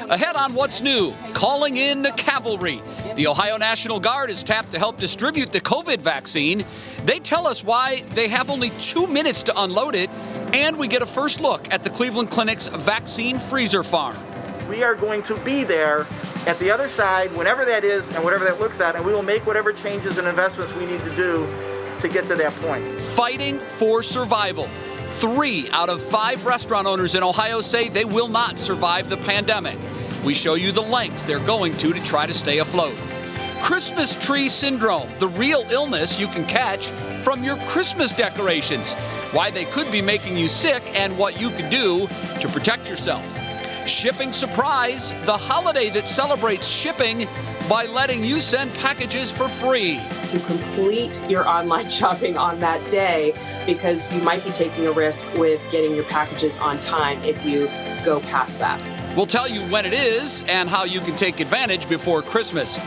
Ahead on What's New, calling in the cavalry. The Ohio National Guard is tapped to help distribute the COVID vaccine. They tell us why they have only 2 minutes to unload it, and we get a first look at the Cleveland Clinic's vaccine freezer farm. We are going to be there at the other side, whenever that is and whatever that looks at, and we will make whatever changes and investments we need to do to get to that point. Fighting for survival. 3 out of 5 restaurant owners in Ohio say they will not survive the pandemic. We show you the lengths they're going to try to stay afloat. Christmas tree syndrome, the real illness you can catch from your Christmas decorations. Why they could be making you sick and what you can do to protect yourself. Shipping surprise, the holiday that celebrates shipping by letting you send packages for free. You complete your online shopping on that day because you might be taking a risk with getting your packages on time if you go past that. We'll tell you when it is and how you can take advantage before Christmas.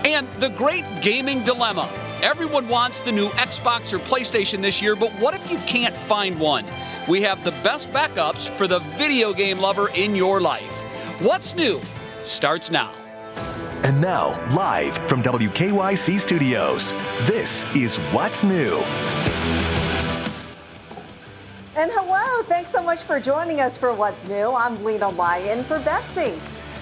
And the great gaming dilemma. Everyone wants the new Xbox or PlayStation this year, but what if you can't find one? We have the best backups for the video game lover in your life. What's New starts now. And now, live from WKYC Studios, this is What's New. And hello, thanks so much for joining us for What's New. I'm Lena Lyon for Betsy.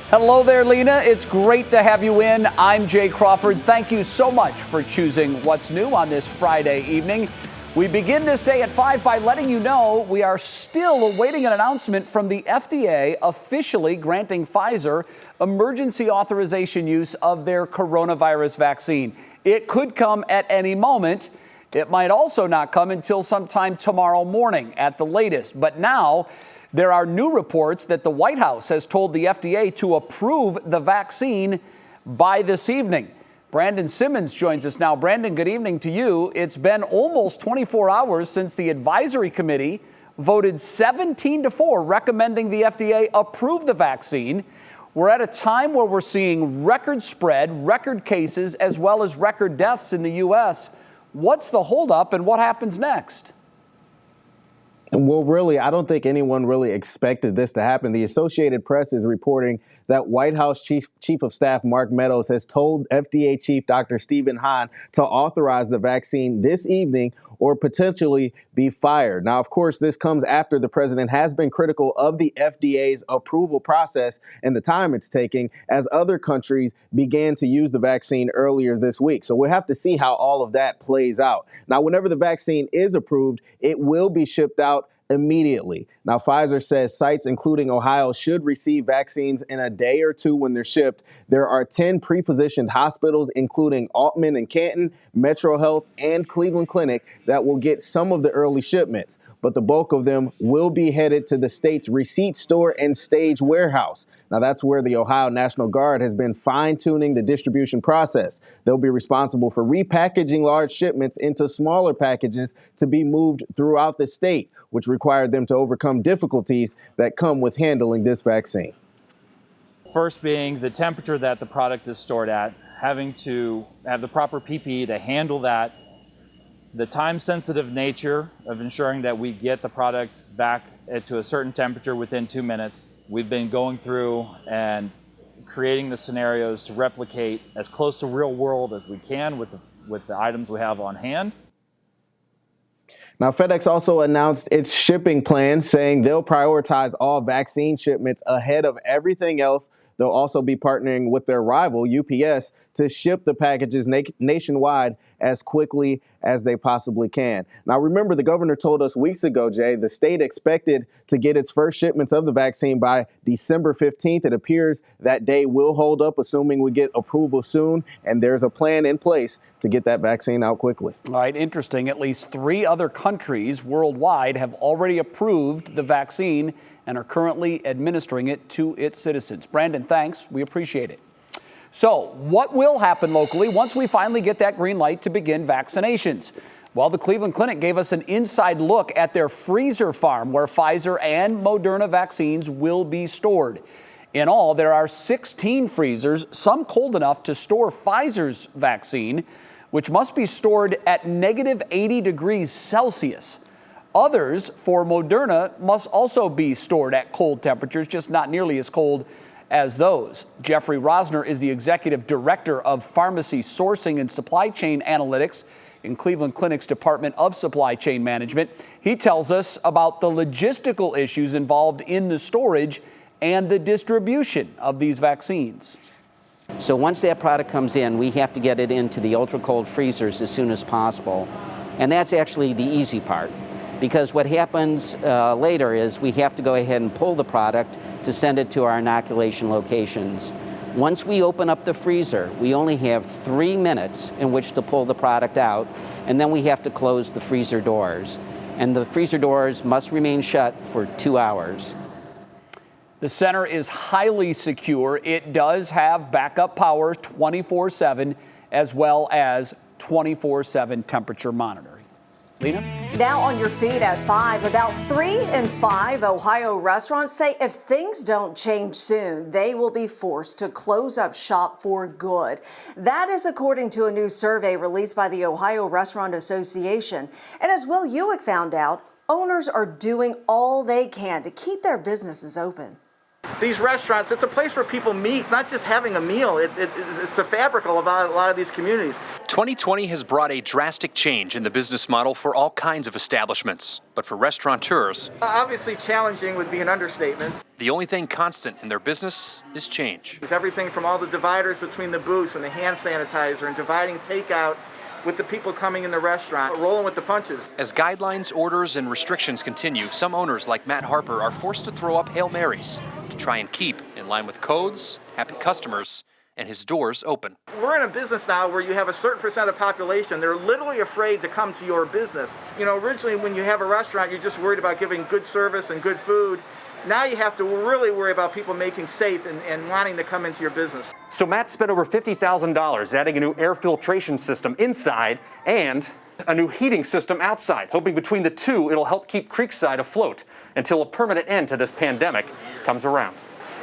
Hello there, Lena. It's great to have you in. I'm Jay Crawford. Thank you so much for choosing What's New on this Friday evening. We begin this day at 5 by letting you know we are still awaiting an announcement from the FDA officially granting Pfizer emergency authorization use of their coronavirus vaccine. It could come at any moment. It might also not come until sometime tomorrow morning at the latest. But now there are new reports that the White House has told the FDA to approve the vaccine by this evening. Brandon Simmons joins us now. Brandon, good evening to you. It's been almost 24 hours since the advisory committee voted 17-4 recommending the FDA approve the vaccine. We're at a time where we're seeing record spread, record cases, as well as record deaths in the U.S. What's the holdup and what happens next? Well, really, I don't think anyone really expected this to happen. The Associated Press is reporting that White House Chief of Staff Mark Meadows has told FDA Chief Dr. Stephen Hahn to authorize the vaccine this evening or potentially be fired. Now, of course, this comes after the president has been critical of the FDA's approval process and the time it's taking as other countries began to use the vaccine earlier this week. So we'll have to see how all of that plays out. Now, whenever the vaccine is approved, it will be shipped out immediately. Now, Pfizer says sites, including Ohio, should receive vaccines in a day or two when they're shipped. There are 10 pre-positioned hospitals, including Altman and Canton, Metro Health, and Cleveland Clinic, that will get some of the early shipments. But the bulk of them will be headed to the state's receipt store and stage warehouse. Now, that's where the Ohio National Guard has been fine-tuning the distribution process. They'll be responsible for repackaging large shipments into smaller packages to be moved throughout the state, which required them to overcome difficulties that come with handling this vaccine. First being the temperature that the product is stored at, having to have the proper PPE to handle that, the time-sensitive nature of ensuring that we get the product back to a certain temperature within 2 minutes. We've been going through and creating the scenarios to replicate as close to real world as we can with the items we have on hand. Now, FedEx also announced its shipping plan, saying they'll prioritize all vaccine shipments ahead of everything else. They'll also be partnering with their rival, UPS, to ship the packages nationwide as quickly as they possibly can. Now, remember, the governor told us weeks ago, Jay, the state expected to get its first shipments of the vaccine by December 15th. It appears that day will hold up, assuming we get approval soon, and there's a plan in place to get that vaccine out quickly. All right, interesting. At least 3 other countries worldwide have already approved the vaccine and are currently administering it to its citizens. Brandon, thanks. We appreciate it. So what will happen locally once we finally get that green light to begin vaccinations? Well, the Cleveland Clinic gave us an inside look at their freezer farm where Pfizer and Moderna vaccines will be stored. In all, there are 16 freezers, some cold enough to store Pfizer's vaccine, which must be stored at negative 80 degrees Celsius. Others for Moderna must also be stored at cold temperatures, just not nearly as cold as those. Jeffrey Rosner is the executive director of pharmacy sourcing and supply chain analytics in Cleveland Clinic's Department of Supply Chain Management. He tells us about the logistical issues involved in the storage and the distribution of these vaccines. So once that product comes in, we have to get it into the ultra-cold freezers as soon as possible. And that's actually the easy part, because what happens later is we have to go ahead and pull the product to send it to our inoculation locations. Once we open up the freezer, we only have 3 minutes in which to pull the product out, and then we have to close the freezer doors. And the freezer doors must remain shut for 2 hours. The center is highly secure. It does have backup power 24/7 as well as 24/7 temperature monitoring. Lena? Now on your feed at 5, about 3 in 5 Ohio restaurants say if things don't change soon, they will be forced to close up shop for good. That is according to a new survey released by the Ohio Restaurant Association. And as Will Ewick found out, owners are doing all they can to keep their businesses open. These restaurants, it's a place where people meet. It's not just having a meal. It's the fabric of a lot of these communities. 2020 has brought a drastic change in the business model for all kinds of establishments. But for restaurateurs, Obviously challenging would be an understatement. the only thing constant in their business is change. It's everything from all the dividers between the booths and the hand sanitizer and dividing takeout with the people coming in the restaurant, rolling with the punches. As guidelines, orders, and restrictions continue, some owners like Matt Harper are forced to throw up Hail Marys to try and keep in line with codes, happy customers, and his doors open. We're in a business now where you have a certain percent of the population. They're literally afraid to come to your business. You know, originally when you have a restaurant, you're just worried about giving good service and good food. Now you have to really worry about people making safe and wanting to come into your business. So Matt spent over $50,000 adding a new air filtration system inside and a new heating system outside, hoping between the two it'll help keep Creekside afloat until a permanent end to this pandemic comes around.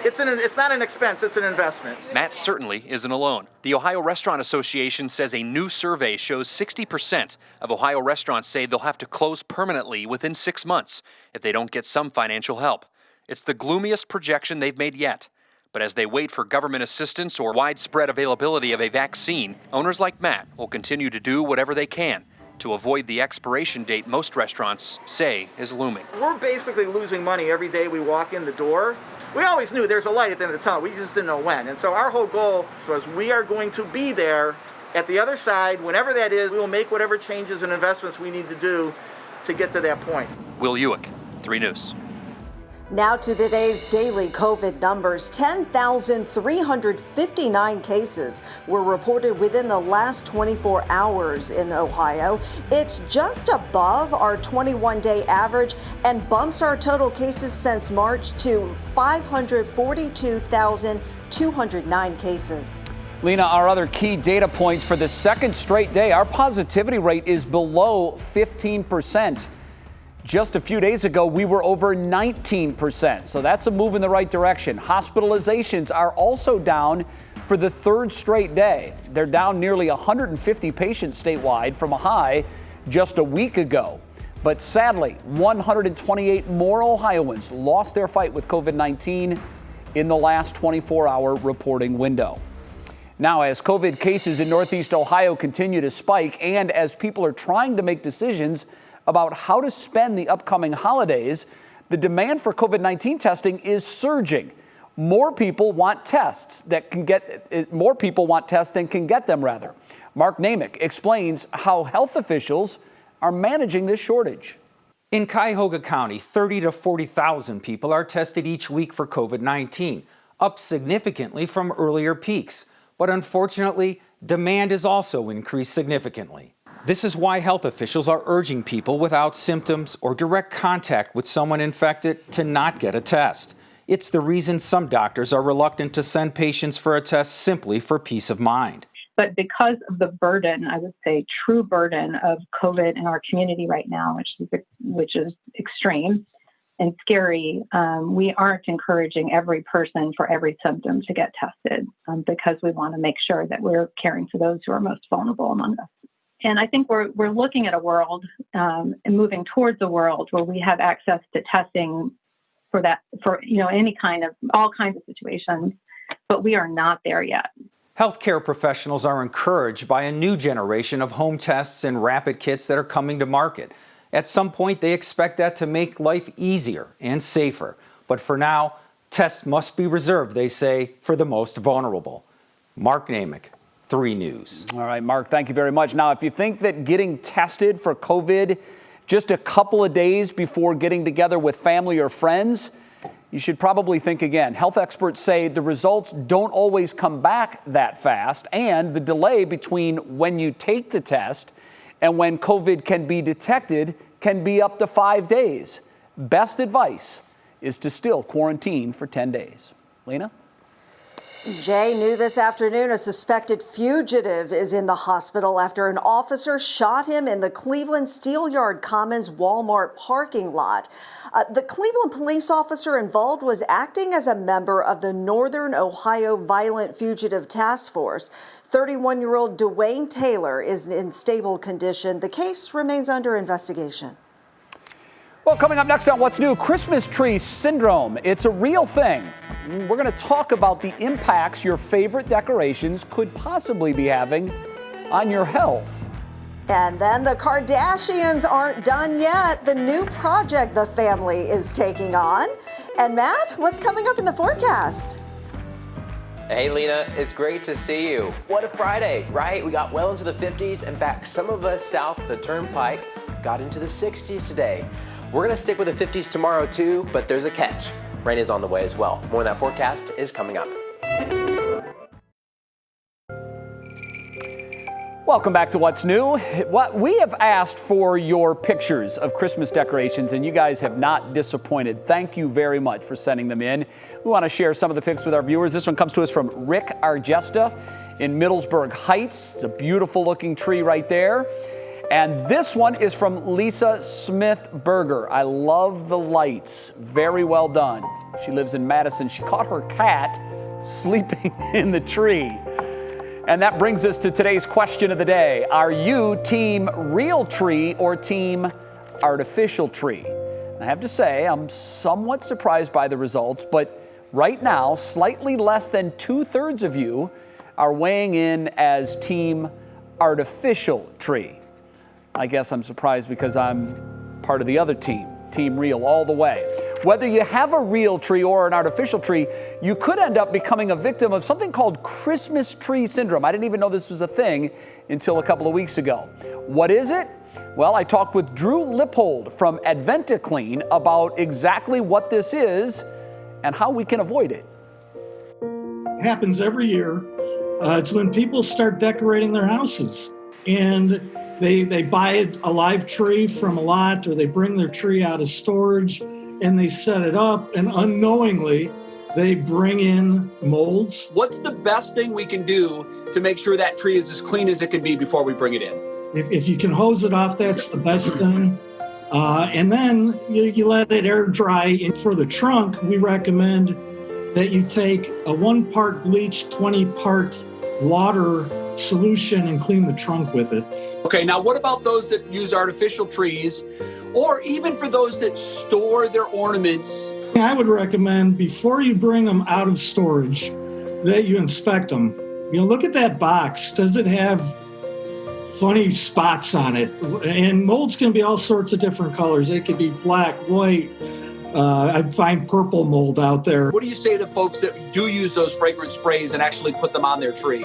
It's not an expense, it's an investment. Matt certainly isn't alone. The Ohio Restaurant Association says a new survey shows 60% of Ohio restaurants say they'll have to close permanently within 6 months if they don't get some financial help. It's the gloomiest projection they've made yet. But as they wait for government assistance or widespread availability of a vaccine, owners like Matt will continue to do whatever they can to avoid the expiration date most restaurants say is looming. We're basically losing money every day we walk in the door. We always knew there's a light at the end of the tunnel. We just didn't know when. And so our whole goal was we are going to be there at the other side. Whenever that is, we will make whatever changes and investments we need to do to get to that point. Will Ewick, 3 News. Now to today's daily COVID numbers. 10,359 cases were reported within the last 24 hours in Ohio. It's just above our 21-day average and bumps our total cases since March to 542,209 cases. Lena, our other key data points for the second straight day, our positivity rate is below 15%. Just a few days ago, we were over 19%, so that's a move in the right direction. Hospitalizations are also down for the third straight day. They're down nearly 150 patients statewide from a high just a week ago. But sadly, 128 more Ohioans lost their fight with COVID-19 in the last 24-hour reporting window. Now, as COVID cases in Northeast Ohio continue to spike and as people are trying to make decisions about how to spend the upcoming holidays, the demand for COVID-19 testing is surging. More people want tests than can get them rather. Mark Namick explains how health officials are managing this shortage. In Cuyahoga County, 30 to 40,000 people are tested each week for COVID-19, up significantly from earlier peaks. But unfortunately, demand has also increased significantly. This is why health officials are urging people without symptoms or direct contact with someone infected to not get a test. It's the reason some doctors are reluctant to send patients for a test simply for peace of mind. But because of the burden, I would say true burden of COVID in our community right now, which is extreme and scary, we aren't encouraging every person for every symptom to get tested because we want to make sure that we're caring for those who are most vulnerable among us. And I think we're looking at a world and moving towards a world where we have access to testing for all kinds of situations but we are not there yet. Healthcare professionals are encouraged by a new generation of home tests and rapid kits that are coming to market. At some point, they expect that to make life easier and safer. But for now, tests must be reserved, they say, for the most vulnerable. Mark Namick, 3 News. All right, Mark, thank you very much. Now, if you think that getting tested for COVID just a couple of days before getting together with family or friends, you should probably think again. Health experts say the results don't always come back that fast, and the delay between when you take the test and when COVID can be detected can be up to 5 days. Best advice is to still quarantine for 10 days. Lena? Jay, new this afternoon, a suspected fugitive is in the hospital after an officer shot him in the Cleveland Steelyard Commons Walmart parking lot. The Cleveland police officer involved was acting as a member of the Northern Ohio Violent Fugitive Task Force. 31-year-old Dwayne Taylor is in stable condition. The case remains under investigation. Well, coming up next on What's New, Christmas tree syndrome. It's a real thing. We're going to talk about the impacts your favorite decorations could possibly be having on your health. And then the Kardashians aren't done yet. The new project the family is taking on. And Matt, what's coming up in the forecast? Hey Lena, it's great to see you. What a Friday, right? We got well into the 50s. In fact, some of us south of the Turnpike got into the 60s today. We're gonna stick with the 50s tomorrow too, but there's a catch. Rain is on the way as well. More on that forecast is coming up. Welcome back to What's New. We have asked for your pictures of Christmas decorations, and you guys have not disappointed. Thank you very much for sending them in. We want to share some of the pics with our viewers. This one comes to us from Rick Argesta in Middlesburg Heights. It's a beautiful looking tree right there. And this one is from Lisa Smith Berger. I love the lights. Very well done. She lives in Madison. She caught her cat sleeping in the tree. And that brings us to today's question of the day. Are you team real tree or team artificial tree? I have to say, I'm somewhat surprised by the results, but right now, slightly less than 2/3 of you are weighing in as team artificial tree. I guess I'm surprised because I'm part of the other team, team real all the way. Whether you have a real tree or an artificial tree, you could end up becoming a victim of something called Christmas tree syndrome. I didn't even know this was a thing until a couple of weeks ago. What is it? Well, I talked with Drew Lippold from AdventaClean about exactly what this is and how we can avoid it. It happens every year. It's when people start decorating their houses and they buy a live tree from a lot, or they bring their tree out of storage and they set it up, and unknowingly they bring in molds. What's the best thing we can do to make sure that tree is as clean as it can be before we bring it in? If you can hose it off, that's the best thing. And then you let it air dry. And for the trunk, we recommend that you take a 1 part bleach, 20 part water solution and clean the trunk with it. Okay, now what about those that use artificial trees, or even for those that store their ornaments? I would recommend before you bring them out of storage that you inspect them. You know, look at that box. Does it have funny spots on it? And molds can be all sorts of different colors. They could be black, white. I find purple mold out there. What do you say to folks that do use those fragrance sprays and actually put them on their tree?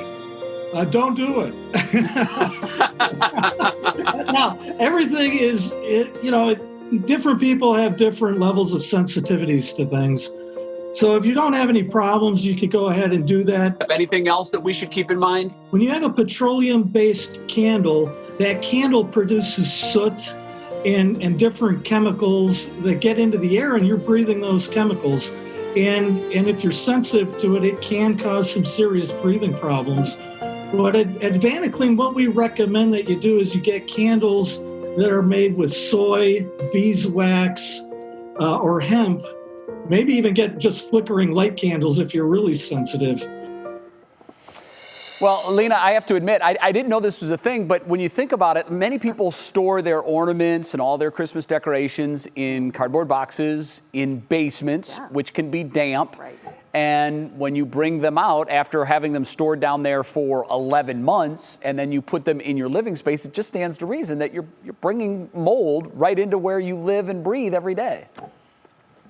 Don't do it. Now, everything is, different people have different levels of sensitivities to things. So if you don't have any problems, you could go ahead and do that. Anything else that we should keep in mind? When you have a petroleum-based candle, that candle produces soot and different chemicals that get into the air, and you're breathing those chemicals. And if you're sensitive to it, it can cause some serious breathing problems. But at AdventaClean, what we recommend that you do is you get candles that are made with soy, beeswax, or hemp. Maybe even get just flickering light candles if you're really sensitive. Well, Lena, I have to admit, I didn't know this was a thing, but when you think about it, many people store their ornaments and all their Christmas decorations in cardboard boxes, in basements, which can be damp. Right. And when you bring them out after having them stored down there for 11 months and then you put them in your living space, it just stands to reason that you're bringing mold right into where you live and breathe every day.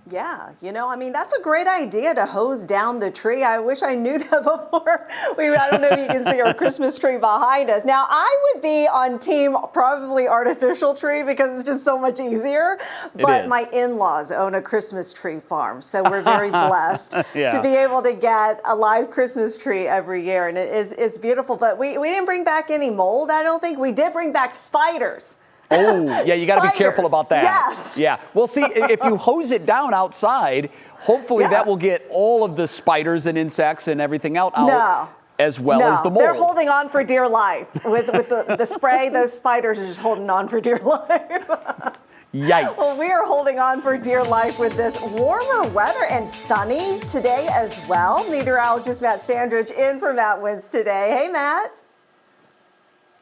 Yeah, you know, I mean, that's a great idea to hose down the tree. I wish I knew that before. I don't know if you can see our Christmas tree behind us. Now, I would be on team probably artificial tree because it's just so much easier. But my in-laws own a Christmas tree farm, so we're very blessed to be able to get a live Christmas tree every year. And it's beautiful. But we didn't bring back any mold, I don't think. We did bring back spiders. Oh, yeah, you got to be careful about that. Yes. Yeah. Well, see, if you hose it down outside, hopefully that will get all of the spiders and insects and everything out as well as the mold. They're holding on for dear life. With the spray, those spiders are just holding on for dear life. Yikes. Well, we are holding on for dear life with this warmer weather and sunny today as well. Meteorologist Matt Standridge in for Matt Wentz today. Hey, Matt.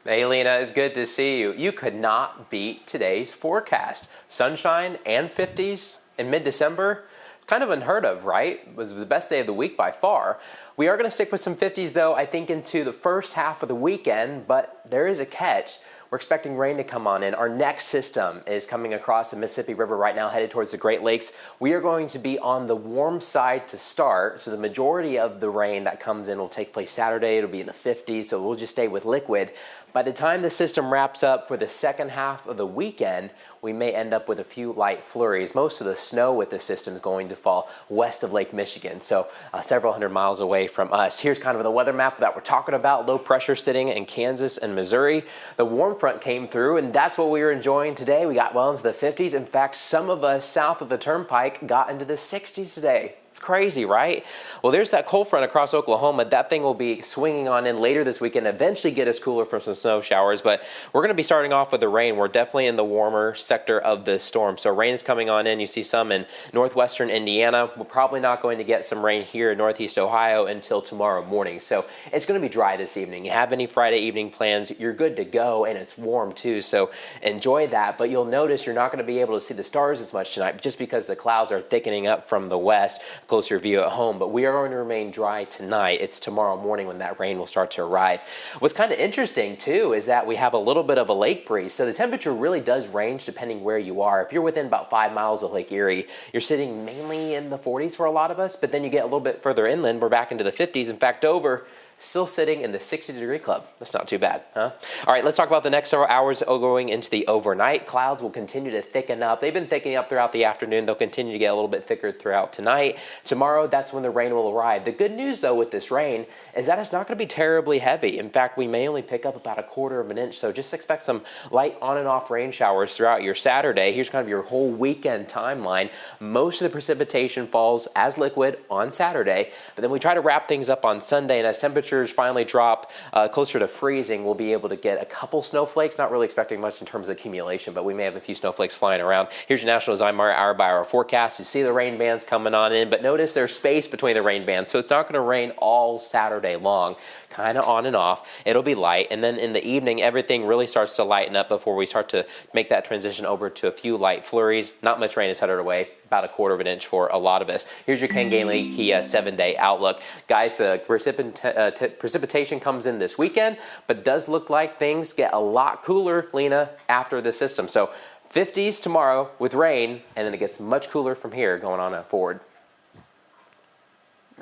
Hey, Lena, it's good to see you. You could not beat today's forecast. Sunshine and 50s in mid-December. Kind of unheard of, right? It was the best day of the week by far. We are going to stick with some 50s, though, I think into the first half of the weekend, but there is a catch. We're expecting rain to come on in. Our next system is coming across the Mississippi River right now, headed towards the Great Lakes. We are going to be on the warm side to start, so the majority of the rain that comes in will take place Saturday. It'll be in the 50s, so we'll just stay with liquid. By the time the system wraps up for the second half of the weekend, we may end up with a few light flurries. Most of the snow with the system is going to fall west of Lake Michigan, so several hundred miles away from us. Here's kind of the weather map that we're talking about. Low pressure sitting in Kansas and Missouri. The warm front came through, and that's what we were enjoying today. We got well into the 50s. In fact, some of us south of the Turnpike got into the 60s today. It's crazy, right? Well, there's that cold front across Oklahoma. That thing will be swinging on in later this weekend, eventually get us cooler from some snow showers. But we're going to be starting off with the rain. We're definitely in the warmer sector of the storm. So rain is coming on in. You see some in northwestern Indiana. We're probably not going to get some rain here in northeast Ohio until tomorrow morning. So it's going to be dry this evening. You have any Friday evening plans, you're good to go, and it's warm too. So enjoy that. But you'll notice you're not going to be able to see the stars as much tonight just because the clouds are thickening up from the west. Closer view at home, but we are going to remain dry tonight. It's tomorrow morning when that rain will start to arrive. What's kind of interesting too is that we have a little bit of a lake breeze, so the temperature really does range depending where you are. If you're within about 5 miles of Lake Erie, you're sitting mainly in the 40s for a lot of us, but then you get a little bit further inland, we're back into the 50s. In fact, Dover still sitting in the 60-degree club. That's not too bad, huh? All right, let's talk about the next several hours going into the overnight. Clouds will continue to thicken up. They've been thickening up throughout the afternoon. They'll continue to get a little bit thicker throughout tonight. Tomorrow, that's when the rain will arrive. The good news, though, with this rain is that it's not going to be terribly heavy. In fact, we may only pick up about 1/4 of an inch, so just expect some light on and off rain showers throughout your Saturday. Here's kind of your whole weekend timeline. Most of the precipitation falls as liquid on Saturday, but then we try to wrap things up on Sunday, and as temperatures finally drop closer to freezing, we'll be able to get a couple snowflakes. Not really expecting much in terms of accumulation, but we may have a few snowflakes flying around. Here's your National Zymer hour-by-hour forecast. You see the rain bands coming on in, but notice there's space between the rain bands, so it's not going to rain all Saturday long. Kind of on and off. It'll be light, and then in the evening, everything really starts to lighten up before we start to make that transition over to a few light flurries. Not much rain is headed away. About 1/4 of an inch for a lot of us. Here's your Kanganli Kia 7-day outlook. Guys, precipitation comes in this weekend, but does look like things get a lot cooler, Lena, after the system. So 50s tomorrow with rain, and then it gets much cooler from here going on forward.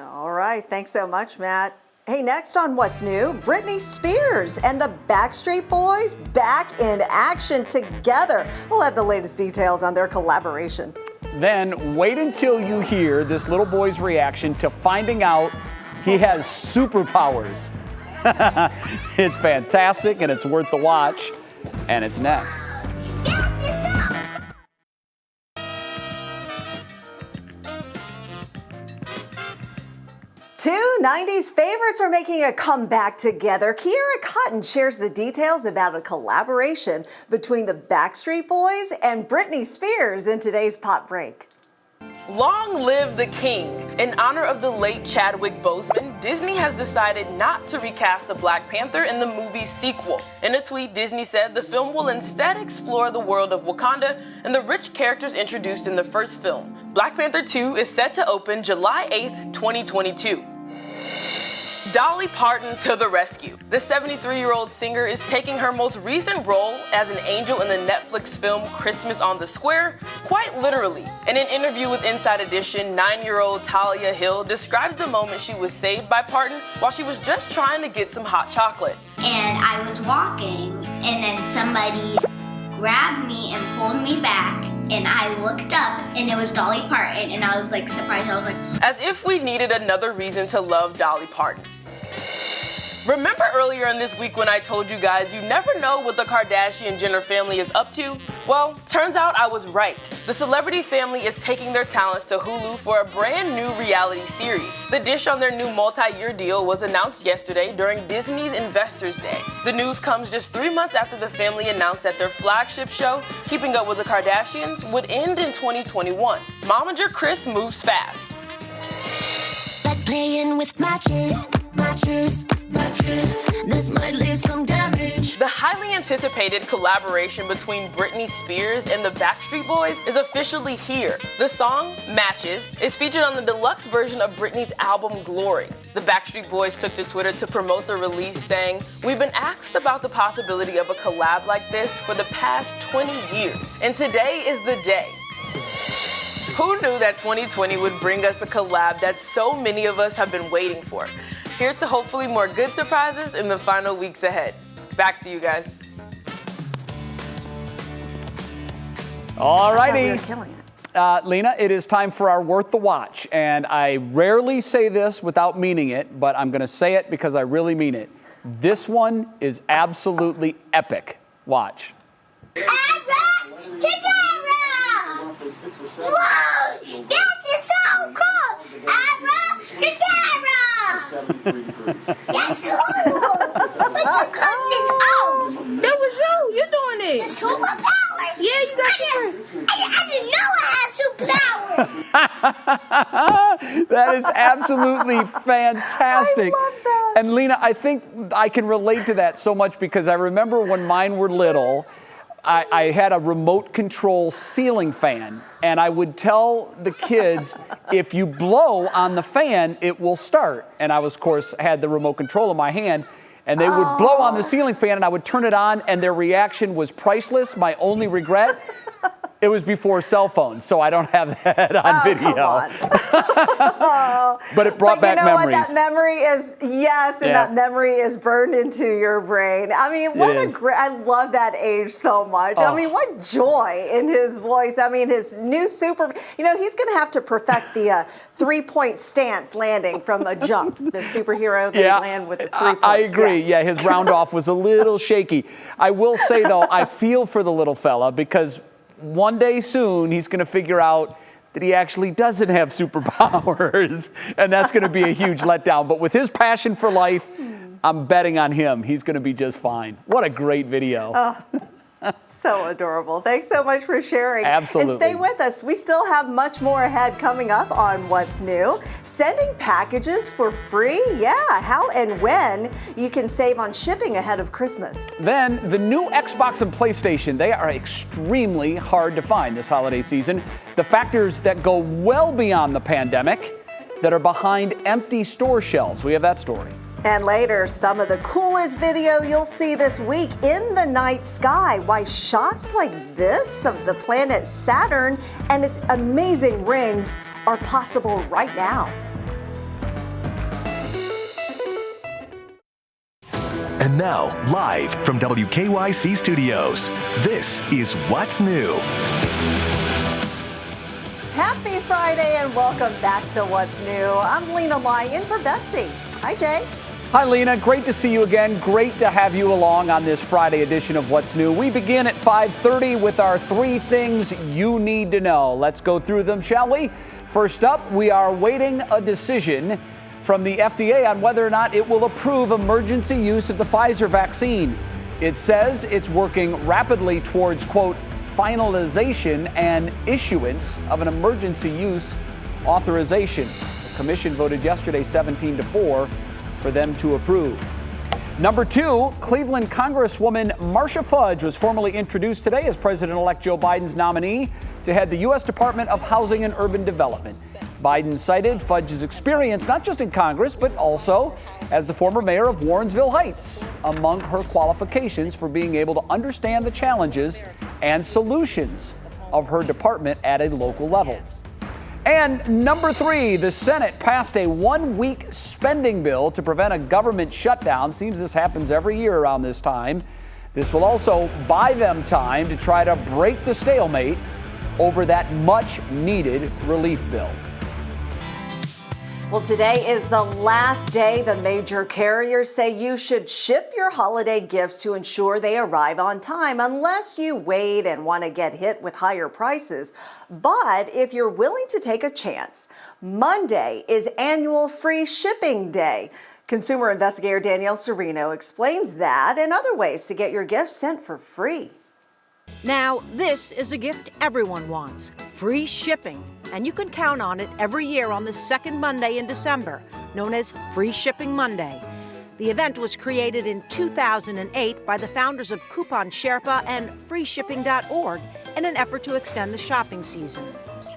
All right. Thanks so much, Matt. Hey, next on What's New, Britney Spears and the Backstreet Boys back in action together. We'll have the latest details on their collaboration. Then wait until you hear this little boy's reaction to finding out he has superpowers. It's fantastic and it's worth the watch, and it's next. Two 90s favorites are making a comeback together. Kiera Cotton shares the details about a collaboration between the Backstreet Boys and Britney Spears in today's Pop Break. Long live the king. In honor of the late Chadwick Boseman, Disney has decided not to recast the Black Panther in the movie's sequel. In a tweet, Disney said the film will instead explore the world of Wakanda and the rich characters introduced in the first film. Black Panther 2 is set to open July 8th, 2022. Dolly Parton to the rescue. The 73-year-old singer is taking her most recent role as an angel in the Netflix film Christmas on the Square quite literally. In an interview with Inside Edition, 9-year-old Talia Hill describes the moment she was saved by Parton while she was just trying to get some hot chocolate. And I was walking, and then somebody grabbed me and pulled me back, and I looked up, and it was Dolly Parton, and I was like surprised. I was like, as if we needed another reason to love Dolly Parton. Remember earlier in this week when I told you guys you never know what the Kardashian-Jenner family is up to? Well, turns out I was right. The celebrity family is taking their talents to Hulu for a brand new reality series. The dish on their new multi-year deal was announced yesterday during Disney's Investors Day. The news comes just 3 months after the family announced that their flagship show, Keeping Up with the Kardashians, would end in 2021. Momager Kris moves fast. Like playing with matches. This might leave some damage. The highly anticipated collaboration between Britney Spears and the Backstreet Boys is officially here. The song, Matches, is featured on the deluxe version of Britney's album Glory. The Backstreet Boys took to Twitter to promote the release, saying, "We've been asked about the possibility of a collab like this for the past 20 years, and today is the day." Who knew that 2020 would bring us a collab that so many of us have been waiting for? Here's to hopefully more good surprises in the final weeks ahead. Back to you guys. All righty. We were killing it. Lena, it is time for our Worth the Watch. And I rarely say this without meaning it, but I'm going to say it because I really mean it. This one is absolutely epic. Watch. Whoa! This is so cool! Abracadabra! That's cool! But you cut this out! That was you! You're doing it! The superpowers? Yeah, you got I didn't know I had 2 powers! That is absolutely fantastic. I love that. And Lena, I think I can relate to that so much because I remember when mine were little, I had a remote control ceiling fan, and I would tell the kids, if you blow on the fan, it will start. And I was, of course, had the remote control in my hand, and they would blow on the ceiling fan, and I would turn it on, and their reaction was priceless. My only regret, it was before cell phones, so I don't have that on video. Come on. But it brought back memories. What? That memory is, yes, and that memory is burned into your brain. I mean, what a great, I love that age so much. Oh. I mean, what joy in his voice. I mean, his new he's going to have to perfect the 3-point stance landing from a jump. The superhero, they land with the 3 points. I agree. Yeah, his round off was a little shaky. I will say, though, I feel for the little fella because one day soon, he's going to figure out that he actually doesn't have superpowers, and that's going to be a huge letdown. But with his passion for life, I'm betting on him. He's going to be just fine. What a great video. So adorable. Thanks so much for sharing. Absolutely. And stay with us. We still have much more ahead coming up on What's New. Sending packages for free? Yeah, how and when you can save on shipping ahead of Christmas. Then the new Xbox and PlayStation, they are extremely hard to find this holiday season. The factors that go well beyond the pandemic that are behind empty store shelves. We have that story. And later, some of the coolest video you'll see this week in the night sky. Why shots like this of the planet Saturn and its amazing rings are possible right now. And now, live from WKYC Studios, this is What's New. Happy Friday and welcome back to What's New. I'm Lena Lai in for Betsy. Hi, Jay. Hi, Lena. Great to see you again. Great to have you along on this Friday edition of What's New. We begin at 5:30 with our 3 things you need to know. Let's go through them, shall we? First up, we are awaiting a decision from the FDA on whether or not it will approve emergency use of the Pfizer vaccine. It says it's working rapidly towards, quote, finalization and issuance of an emergency use authorization. commission voted yesterday 17-4 for them to approve. Number 2, Cleveland Congresswoman Marcia Fudge was formally introduced today as President-elect Joe Biden's nominee to head the U.S. Department of Housing and Urban Development. Biden cited Fudge's experience not just in Congress, but also as the former mayor of Warrensville Heights among her qualifications for being able to understand the challenges and solutions of her department at a local level. And number 3, the Senate passed a 1-week spending bill to prevent a government shutdown. Seems this happens every year around this time. This will also buy them time to try to break the stalemate over that much-needed relief bill. Well, today is the last day the major carriers say you should ship your holiday gifts to ensure they arrive on time, unless you wait and want to get hit with higher prices. But if you're willing to take a chance, Monday is annual free shipping day. Consumer investigator Danielle Serino explains that and other ways to get your gifts sent for free. Now, this is a gift everyone wants, free shipping. And you can count on it every year on the second Monday in December, known as Free Shipping Monday. The event was created in 2008 by the founders of Coupon Sherpa and freeshipping.org in an effort to extend the shopping season.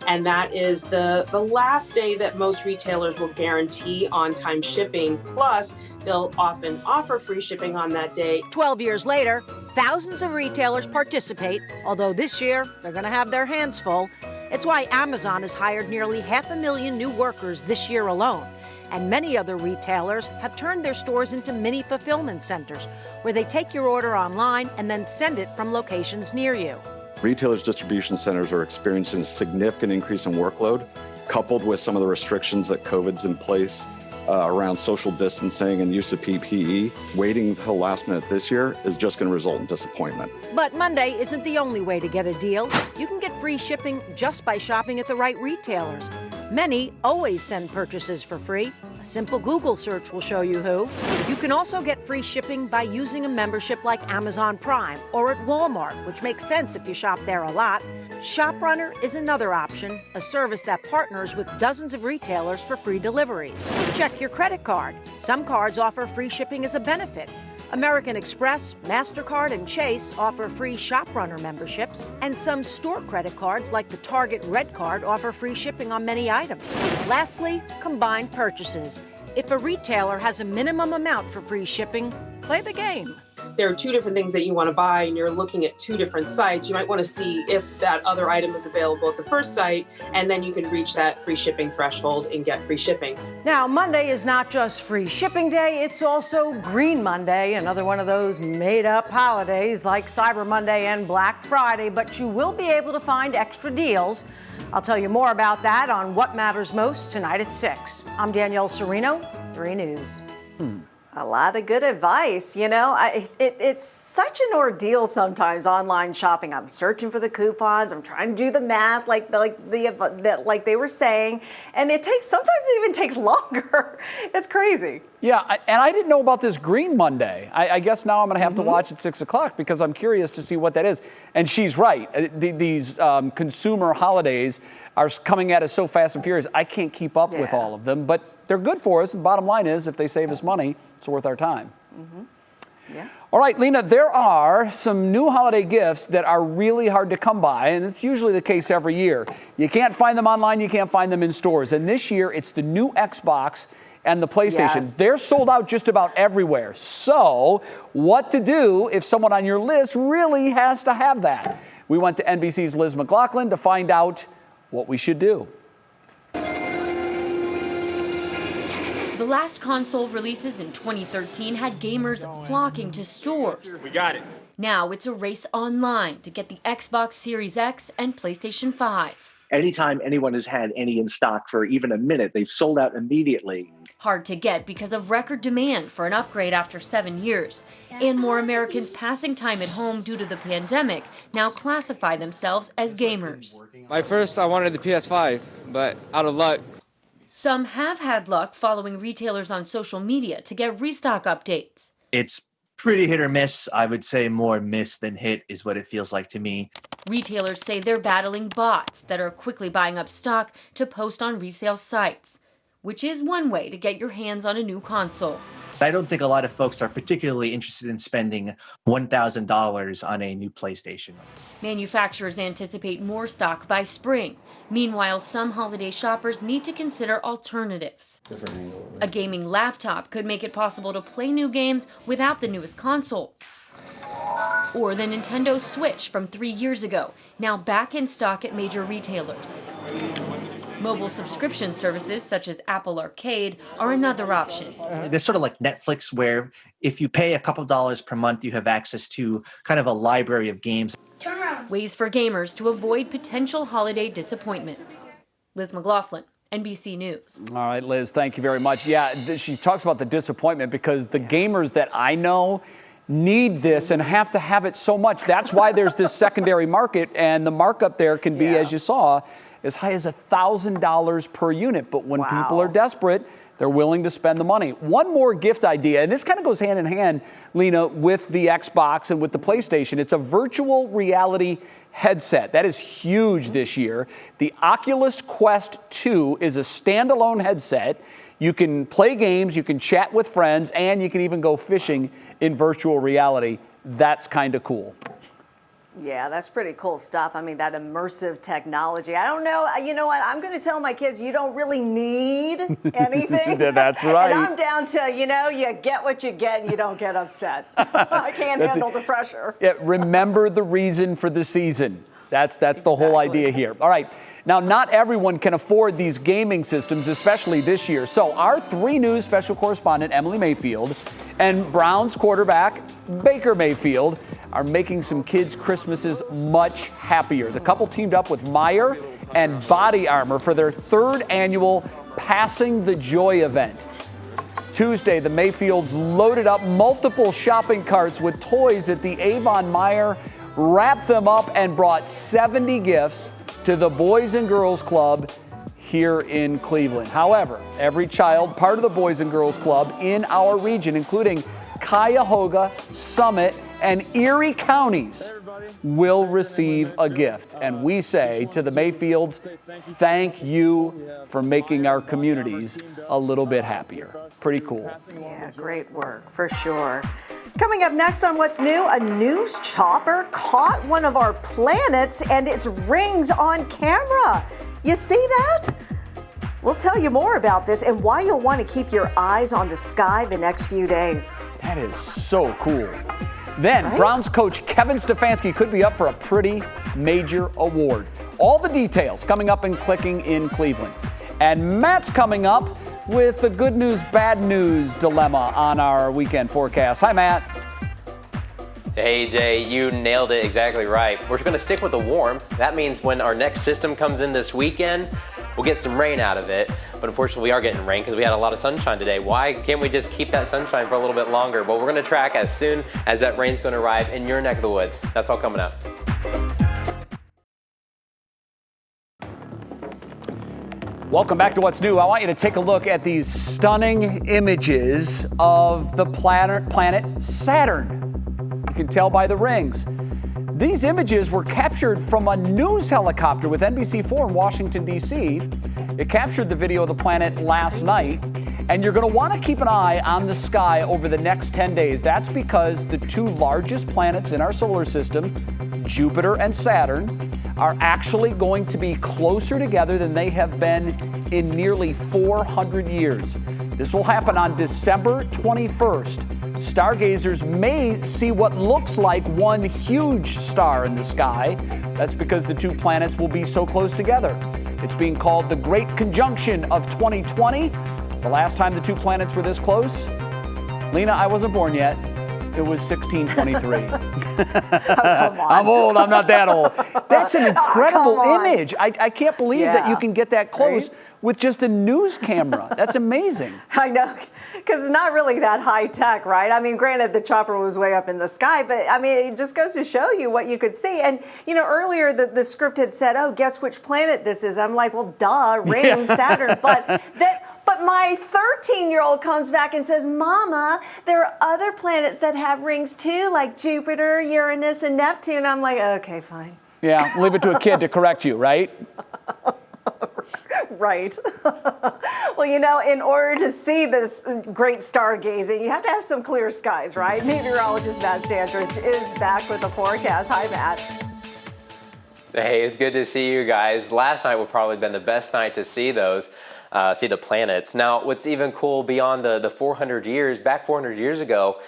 And that is the last day that most retailers will guarantee on-time shipping. Plus, they'll often offer free shipping on that day. 12 years later, thousands of retailers participate, although this year they're going to have their hands full. It's why Amazon has hired nearly 500,000 new workers this year alone. And many other retailers have turned their stores into mini fulfillment centers, where they take your order online and then send it from locations near you. Retailers' distribution centers are experiencing a significant increase in workload, coupled with some of the restrictions that COVID's in place around social distancing and use of PPE. Waiting until last minute this year is just going to result in disappointment. But Monday isn't the only way to get a deal. You can get free shipping just by shopping at the right retailers. Many always send purchases for free. A simple Google search will show you who. You can also get free shipping by using a membership like Amazon Prime or at Walmart, which makes sense if you shop there a lot. ShopRunner is another option, a service that partners with dozens of retailers for free deliveries. Check your credit card. Some cards offer free shipping as a benefit. American Express, MasterCard, and Chase offer free ShopRunner memberships, and some store credit cards like the Target Red Card offer free shipping on many items. Lastly, combined purchases. If a retailer has a minimum amount for free shipping, play the game. There are 2 different things that you want to buy and you're looking at 2 different sites. You might want to see if that other item is available at the first site, and then you can reach that free shipping threshold and get free shipping. Now, Monday is not just free shipping day, it's also Green Monday, another one of those made-up holidays like Cyber Monday and Black Friday, but you will be able to find extra deals. I'll tell you more about that on What Matters Most tonight at 6. I'm Danielle Serino, 3 News. A lot of good advice. You know, it's such an ordeal sometimes, online shopping. I'm searching for the coupons. I'm trying to do the math like they were saying. And sometimes it even takes longer. It's crazy. Yeah, and I didn't know about this Green Monday. I guess now I'm going to have to watch at 6 o'clock because I'm curious to see what that is. And she's right. These consumer holidays are coming at us so fast and furious. I can't keep up with all of them, but they're good for us. The bottom line is, if they save us money, it's worth our time. Yeah. All right, Lena, there are some new holiday gifts that are really hard to come by, and it's usually the case every year. You can't find them online, you can't find them in stores. And this year, it's the new Xbox and the PlayStation. Yes. They're sold out just about everywhere. So, what to do if someone on your list really has to have that? We went to NBC's Liz McLaughlin to find out what we should do. The last console releases in 2013 had gamers flocking to stores. We got it. Now it's a race online to get the Xbox Series X and PlayStation 5. Anytime anyone has had any in stock for even a minute, they've sold out immediately. Hard to get because of record demand for an upgrade after 7 years. And more Americans passing time at home due to the pandemic now classify themselves as gamers. I wanted the PS5, but out of luck. Some have had luck following retailers on social media to get restock updates. It's pretty hit or miss. I would say more miss than hit is what it feels like to me. Retailers say they're battling bots that are quickly buying up stock to post on resale sites. which is one way to get your hands on a new console. I don't think a lot of folks are particularly interested in spending $1,000 on a new PlayStation. Manufacturers anticipate more stock by spring. Meanwhile, some holiday shoppers need to consider alternatives. A gaming laptop could make it possible to play new games without the newest consoles. Or the Nintendo Switch from 3 years ago, now back in stock at major retailers. Mobile subscription services such as Apple Arcade are another option. There's sort of like Netflix, where if you pay a couple dollars per month, you have access to kind of a library of games. Ways for gamers to avoid potential holiday disappointment. Liz McLaughlin, NBC News. All right, Liz, thank you very much. Yeah, she talks about the disappointment because the gamers that I know need this and have to have it so much. That's why there's this secondary market, and the markup there can be, as you saw, as high as $1,000 per unit. But when people are desperate, they're willing to spend the money. One more gift idea, and this kind of goes hand in hand, Lena, with the Xbox and with the PlayStation. It's a virtual reality headset. That is huge this year. The Oculus Quest 2 is a standalone headset. You can play games, you can chat with friends, and you can even go fishing in virtual reality. That's kind of cool. Yeah, that's pretty cool stuff. I mean, that immersive technology. I don't know. You know what? I'm going to tell my kids you don't really need anything. That's right. And I'm down to, you get what you get and you don't get upset. I can't handle the pressure. Yeah, remember the reason for the season. That's the whole idea here. All right. Now, not everyone can afford these gaming systems, especially this year. So our 3 News special correspondent, Emily Mayfield, and Browns quarterback, Baker Mayfield, are making some kids' Christmases much happier. The couple teamed up with Meyer and Body Armor for their 3rd annual Passing the Joy event. Tuesday, the Mayfields loaded up multiple shopping carts with toys at the Avon Meyer, wrapped them up, and brought 70 gifts to the Boys and Girls Club here in Cleveland. However, every child part of the Boys and Girls Club in our region, including Cuyahoga, Summit, and Erie counties, will receive a gift. And we say to the Mayfields, thank you for making our communities a little bit happier. Pretty cool. Yeah, great work, for sure. Coming up next on What's New, a news chopper caught one of our planets and its rings on camera. You see that? We'll tell you more about this and why you'll want to keep your eyes on the sky the next few days. That is so cool. Then, Browns coach Kevin Stefanski could be up for a pretty major award. All the details coming up in Clicking in Cleveland. And Matt's coming up with the good news, bad news dilemma on our weekend forecast. Hi, Matt. Hey, Jay, you nailed it exactly right. We're going to stick with the warmth. That means when our next system comes in this weekend, we'll get some rain out of it. But unfortunately, we are getting rain because we had a lot of sunshine today. Why can't we just keep that sunshine for a little bit longer? Well, we're going to track as soon as that rain's going to arrive in your neck of the woods. That's all coming up. Welcome back to What's New. I want you to take a look at these stunning images of the planet Saturn. You can tell by the rings. These images were captured from a news helicopter with NBC4 in Washington, D.C. It captured the video of the planet last night, and you're going to want to keep an eye on the sky over the next 10 days. That's because the 2 largest planets in our solar system, Jupiter and Saturn, are actually going to be closer together than they have been in nearly 400 years. This will happen on December 21st. Stargazers may see what looks like one huge star in the sky. That's because the 2 planets will be so close together. It's being called the Great Conjunction of 2020. The last time the 2 planets were this close, Lena, I wasn't born yet. It was 1623. Come on. I'm old. I'm not that old. That's an incredible image. I can't believe that you can get that close with just a news camera. That's amazing. I know, because it's not really that high tech, right? I mean, granted, the chopper was way up in the sky, but I mean, it just goes to show you what you could see. And, earlier the script had said, oh, guess which planet this is? I'm like, well, duh, ring, Saturn. But my 13-year-old comes back and says, Mama, there are other planets that have rings too, like Jupiter, Uranus, and Neptune. I'm like, okay, fine. Yeah, leave it to a kid to correct you, right? Right. Well, you know, in order to see this great stargazing, you have to have some clear skies, right? Meteorologist Matt Standridge is back with the forecast. Hi, Matt. Hey, it's good to see you guys. Last night would probably been the best night to see those. See the planets. Now, what's even cool beyond the 400 years, back 400 years ago,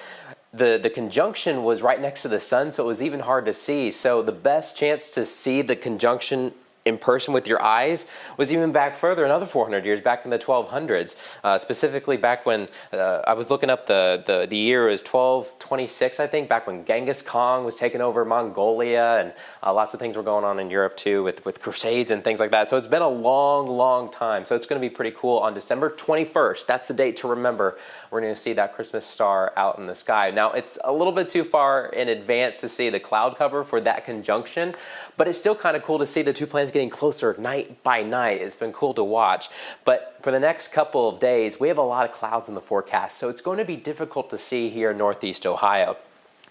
the conjunction was right next to the sun, so it was even hard to see. So the best chance to see the conjunction in person with your eyes was even back further, another 400 years, back in the 1200s. Specifically back when, I was looking up the year, is 1226, I think, back when Genghis Khan was taking over Mongolia, and lots of things were going on in Europe too with crusades and things like that. So it's been a long, long time. So it's going to be pretty cool. On December 21st, that's the date to remember, we're going to see that Christmas star out in the sky. Now, it's a little bit too far in advance to see the cloud cover for that conjunction, but it's still kind of cool to see the two planets getting closer night by night. It's been cool to watch. But for the next couple of days, we have a lot of clouds in the forecast, so it's going to be difficult to see here in Northeast Ohio.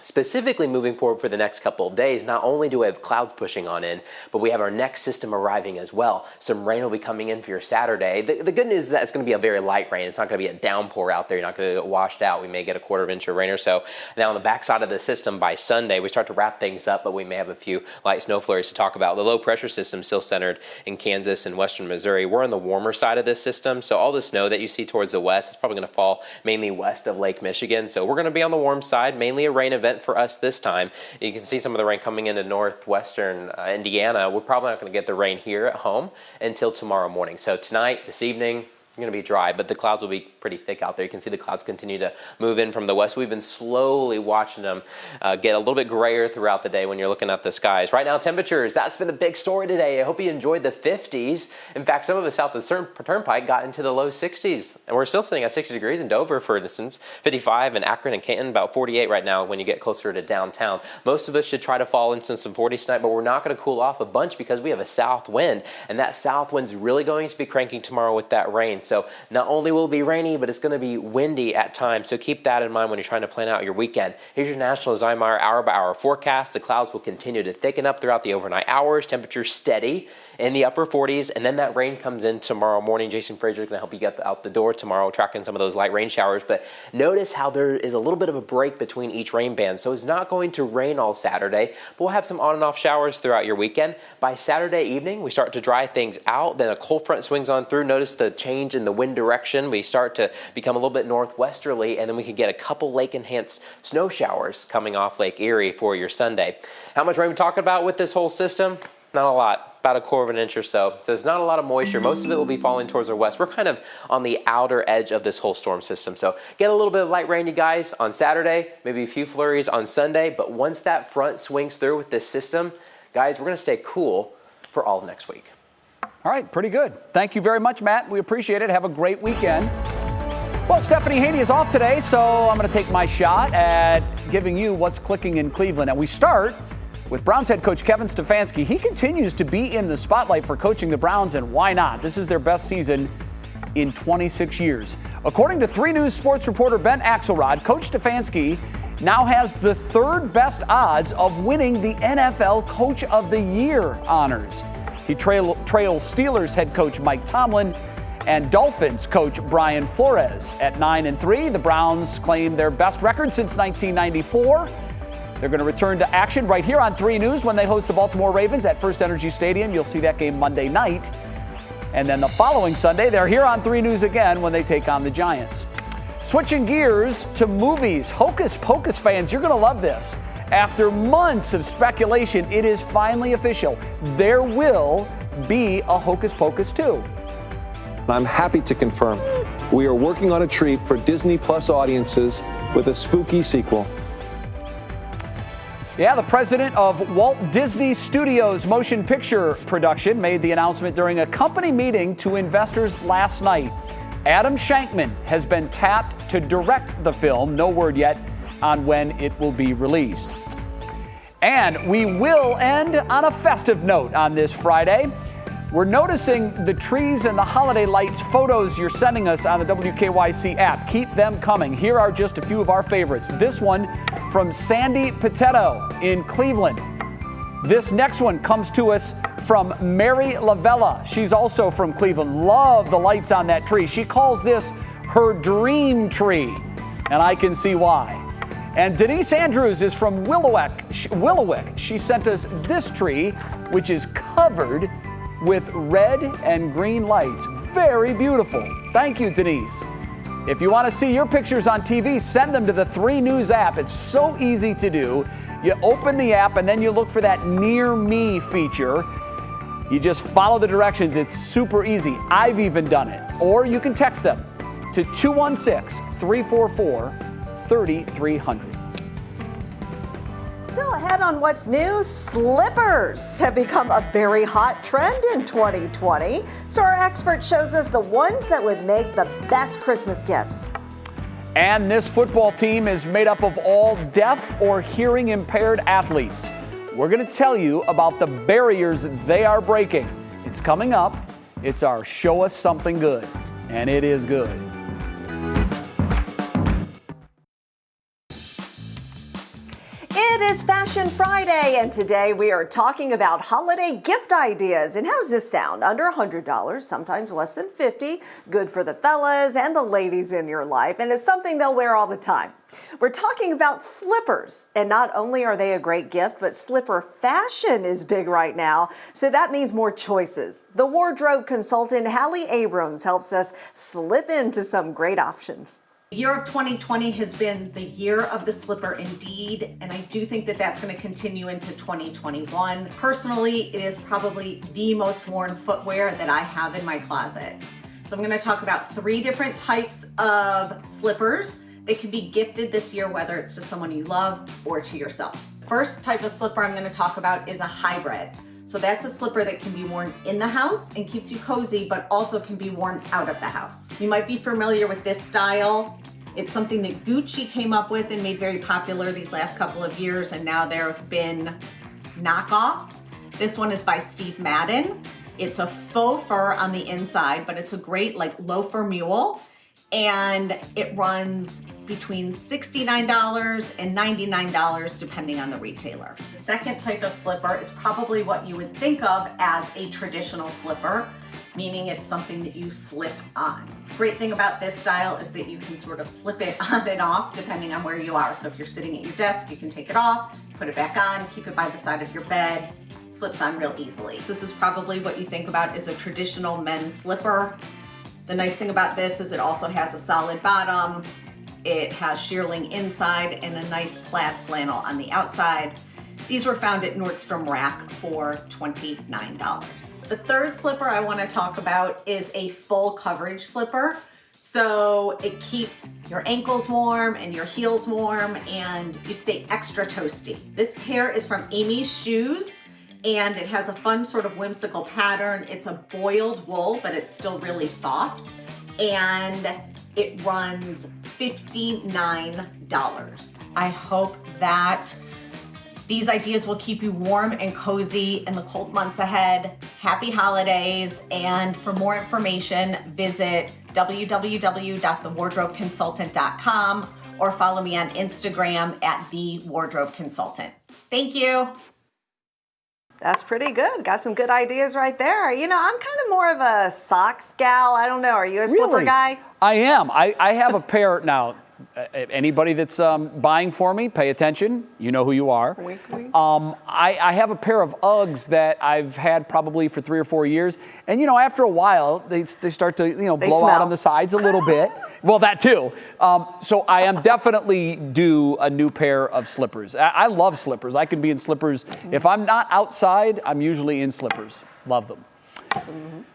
Specifically moving forward for the next couple of days, not only do we have clouds pushing on in, but we have our next system arriving as well. Some rain will be coming in for your Saturday. The good news is that it's going to be a very light rain. It's not going to be a downpour out there. You're not going to get washed out. We may get a quarter of an inch of rain or so. Now on the backside of the system by Sunday, we start to wrap things up, but we may have a few light snow flurries to talk about. The low pressure system still centered in Kansas and western Missouri. We're on the warmer side of this system, so all the snow that you see towards the west is probably going to fall mainly west of Lake Michigan. So we're going to be on the warm side, mainly a rain event for us this time. You can see some of the rain coming into northwestern Indiana. We're probably not going to get the rain here at home until tomorrow morning. So tonight, this evening, going to be dry, but the clouds will be pretty thick out there. You can see the clouds continue to move in from the west. We've been slowly watching them get a little bit grayer throughout the day when you're looking at the skies. Right now, temperatures, that's been the big story today. I hope you enjoyed the 50s. In fact, some of us south of the Turnpike got into the low 60s, and we're still sitting at 60 degrees in Dover, for instance, 55 in Akron and Canton, about 48 right now when you get closer to downtown. Most of us should try to fall into some 40s tonight, but we're not going to cool off a bunch because we have a south wind, and that south wind's really going to be cranking tomorrow with that rain. So not only will it be rainy, but it's going to be windy at times. So keep that in mind when you're trying to plan out your weekend. Here's your National Zymar hour-by-hour forecast. The clouds will continue to thicken up throughout the overnight hours. Temperatures steady in the upper 40s, and then that rain comes in tomorrow morning. Jason Frazier is going to help you get out the door tomorrow, tracking some of those light rain showers. But notice how there is a little bit of a break between each rain band. So it's not going to rain all Saturday, but we'll have some on and off showers throughout your weekend. By Saturday evening, we start to dry things out. Then a cold front swings on through. Notice the change in the wind direction. We start to become a little bit northwesterly, and then we can get a couple lake-enhanced snow showers coming off Lake Erie for your Sunday. How much rain are we talking about with this whole system? Not a lot, about a quarter of an inch or so. So it's not a lot of moisture. Most of it will be falling towards our west. We're kind of on the outer edge of this whole storm system. So get a little bit of light rain, you guys, on Saturday, maybe a few flurries on Sunday. But once that front swings through with this system, guys, we're going to stay cool for all of next week. All right, pretty good. Thank you very much, Matt. We appreciate it. Have a great weekend. Well, Stephanie Haney is off today, so I'm going to take my shot at giving you what's clicking in Cleveland. And we start with Browns head coach Kevin Stefanski. He continues to be in the spotlight for coaching the Browns, and why not? This is their best season in 26 years. According to 3 News sports reporter Ben Axelrod, Coach Stefanski now has the 3rd best odds of winning the NFL Coach of the Year honors. He trails Steelers head coach Mike Tomlin and Dolphins coach Brian Flores. At 9-3, the Browns claim their best record since 1994. They're going to return to action right here on 3 News when they host the Baltimore Ravens at First Energy Stadium. You'll see that game Monday night. And then the following Sunday, they're here on 3 News again when they take on the Giants. Switching gears to movies. Hocus Pocus fans, you're going to love this. After months of speculation, it is finally official. There will be a Hocus Pocus 2. I'm happy to confirm we are working on a treat for Disney Plus audiences with a spooky sequel. Yeah, the president of Walt Disney Studios motion picture production made the announcement during a company meeting to investors last night. Adam Shankman has been tapped to direct the film. No word yet on when it will be released. And we will end on a festive note on this Friday. We're noticing the trees and the holiday lights photos you're sending us on the WKYC app. Keep them coming. Here are just a few of our favorites. This one from Sandy Potato in Cleveland. This next one comes to us from Mary Lavella. She's also from Cleveland. Love the lights on that tree. She calls this her dream tree, and I can see why. And Denise Andrews is from Willowick. She sent us this tree, which is covered with red and green lights. Very beautiful. Thank you, Denise. If you want to see your pictures on TV, send them to the 3 News app. It's so easy to do. You open the app and then you look for that Near Me feature. You just follow the directions. It's super easy. I've even done it. Or you can text them to 216-344-3300. Still ahead on what's new, slippers have become a very hot trend in 2020. So our expert shows us the ones that would make the best Christmas gifts. And this football team is made up of all deaf or hearing impaired athletes. We're going to tell you about the barriers they are breaking. It's coming up. It's our Show Us Something Good, and it is good. It is Fashion Friday, and today we are talking about holiday gift ideas. And how does this sound? Under $100, sometimes less than $50. Good for the fellas and the ladies in your life, and it's something they'll wear all the time. We're talking about slippers, and not only are they a great gift, but slipper fashion is big right now, so that means more choices. The wardrobe consultant Hallie Abrams helps us slip into some great options. The year of 2020 has been the year of the slipper indeed, and I do think that that's going to continue into 2021. Personally, it is probably the most worn footwear that I have in my closet. So I'm going to talk about 3 different types of slippers that can be gifted this year, whether it's to someone you love or to yourself. First type of slipper I'm going to talk about is a hybrid. So that's a slipper that can be worn in the house and keeps you cozy, but also can be worn out of the house. You might be familiar with this style. It's something that Gucci came up with and made very popular these last couple of years, and now there have been knockoffs. This one is by Steve Madden. It's a faux fur on the inside, but it's a great like loafer mule, and it runs between $69 and $99 depending on the retailer. The second type of slipper is probably what you would think of as a traditional slipper, meaning it's something that you slip on. Great thing about this style is that you can sort of slip it on and off depending on where you are. So if you're sitting at your desk, you can take it off, put it back on, keep it by the side of your bed, slips on real easily. This is probably what you think about as a traditional men's slipper. The nice thing about this is it also has a solid bottom. It has shearling inside and a nice plaid flannel on the outside. These were found at Nordstrom Rack for $29. The third slipper I want to talk about is a full coverage slipper. So it keeps your ankles warm and your heels warm, and you stay extra toasty. This pair is from Amy's Shoes, and it has a fun sort of whimsical pattern. It's a boiled wool, but it's still really soft, and it runs $59. I hope that these ideas will keep you warm and cozy in the cold months ahead. Happy holidays, and for more information, visit www.thewardrobeconsultant.com or follow me on Instagram at thewardrobeconsultant. Thank you. That's pretty good. Got some good ideas right there. You know, I'm kind of more of a socks gal. I don't know. Are you a slipper guy? I am. I have a pair now. Anybody that's buying for me, pay attention. You know who you are. Wink, wink. I have a pair of Uggs that I've had probably for 3 or 4 years. And, you know, after a while, they start to, blow out on the sides a little bit. Well, that too. So I am definitely due a new pair of slippers. I love slippers. I can be in slippers. If I'm not outside, I'm usually in slippers. Love them.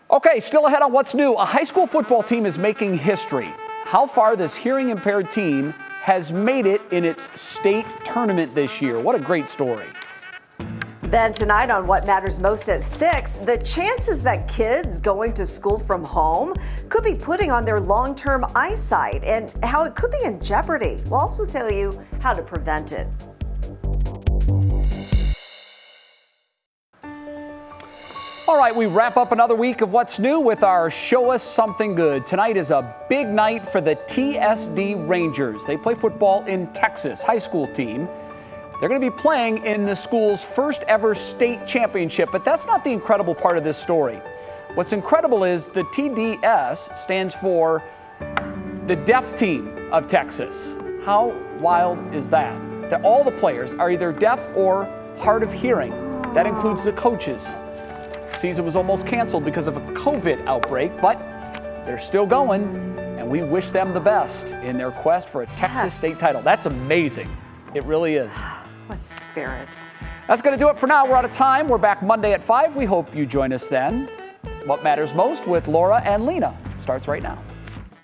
Okay, still ahead on what's new. A high school football team is making history. How far this hearing impaired team has made it in its state tournament this year. What a great story. Then tonight on What Matters Most at 6, the chances that kids going to school from home could be putting on their long-term eyesight and how it could be in jeopardy. We'll also tell you how to prevent it. All right, we wrap up another week of What's New with our Show Us Something Good. Tonight is a big night for the TSD Rangers. They play football in Texas, high school team. They're going to be playing in the school's first ever state championship, but that's not the incredible part of this story. What's incredible is the TDS stands for the Deaf Team of Texas. How wild is that? That all the players are either deaf or hard of hearing. That includes the coaches. The season was almost canceled because of a COVID outbreak, but they're still going, and we wish them the best in their quest for a Texas state title. That's amazing. It really is. What spirit. That's going to do it for now. We're out of time. We're back Monday at 5. We hope you join us then. What Matters Most with Laura and Lena starts right now.